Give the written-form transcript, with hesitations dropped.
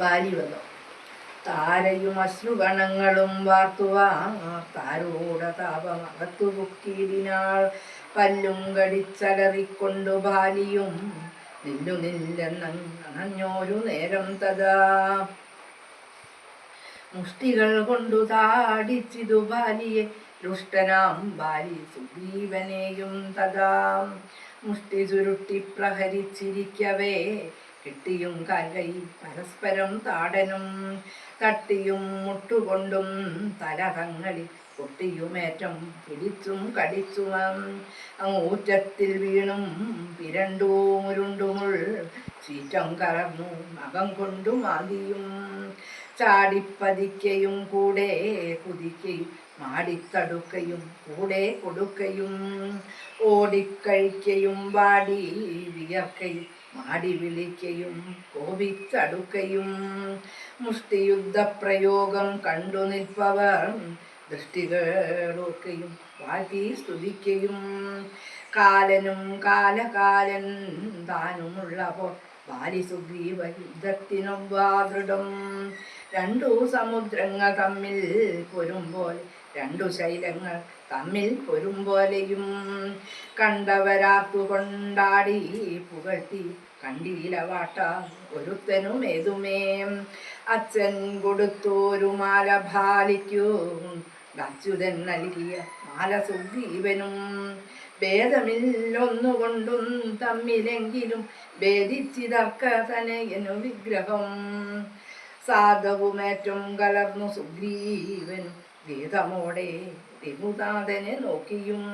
ബാലിവധം. താരയും അശ്രുഗണങ്ങളും വാർത്തുവാർത്താരൂഢ താപമകത്തു പൊക്കിയിടിനാൾ. പല്ലും കടിച്ചലറിക്കൊണ്ടു ബാലിയും നില്ലെന്നണഞ്ഞോരു നേരം തഥാ. മുഷ്ടികൾ കൊണ്ടു താടിച്ചിതു ബാലിയെ ദുഷ്ടനാം ബാലി സുഗ്രീവനെയും തഥാ. മുഷ്ടി ചുരുട്ടി പ്രഹരിച്ചിരിക്കവേ കെട്ടിയും കാൽകൈ പരസ്പരം താടനും തട്ടിയും മുട്ടുകൊണ്ടും തല തങ്ങളിൽ പൊട്ടിയുമേറ്റം പിടിച്ചും കടിച്ചും അങ്ങൂറ്റത്തിൽ വീണും പിരണ്ടു മുരുണ്ടുമുൾ ചീറ്റം കലർന്നു നഖം കൊണ്ടു മാന്തിയും ചാടിപ്പതിക്കയും കൂടെ കുതിക്കയും മാടിത്തടുക്കയും കൂടെ കൊടുക്കയും ഓടിക്കഴിക്കയും വാടി വിയർക്കയും മാടി വിളിക്കയും കോപിച്ചടുക്കയും മുഷ്ടിയുദ്ധപ്രയോഗം കണ്ടു നിൽപ്പവർ ദൃഷ്ടികളൊക്കെയും വാഴ്ത്തി സ്തുതിക്കയും കാലനും കാലകാലൻ താനുമുള്ളപ്പോൾ ബാലി സുഗ്രീവ യുദ്ധത്തിനൊവ്വാദൃഢം. രണ്ടു സമുദ്രങ്ങൾ തമ്മിൽ പൊരുമ്പോൾ രണ്ടു ശൈലങ്ങൾ തമ്മിൽ പൊരുമ്പോലെയും കണ്ടവരാത്തു കൊണ്ടാടി പുകഴ്ത്തി കണ്ടീല വാട്ട ഒരുത്തനുമേതുമേ. അച്ഛൻ കൊടുത്തോരു മാല ബാലിക്കു അച്യുതൻ നൽകിയ മാല സുഗ്രീവനും ഭേദമില്ലൊന്നുകൊണ്ടും തമ്മിലെങ്കിലും ഭേദിച്ചിതർക്കതനയനു വിഗ്രഹം. സാധവുമേറ്റം കലർന്നു സുഗ്രീവൻ വേദമോടെ രഘുനാഥനെ നോക്കിയും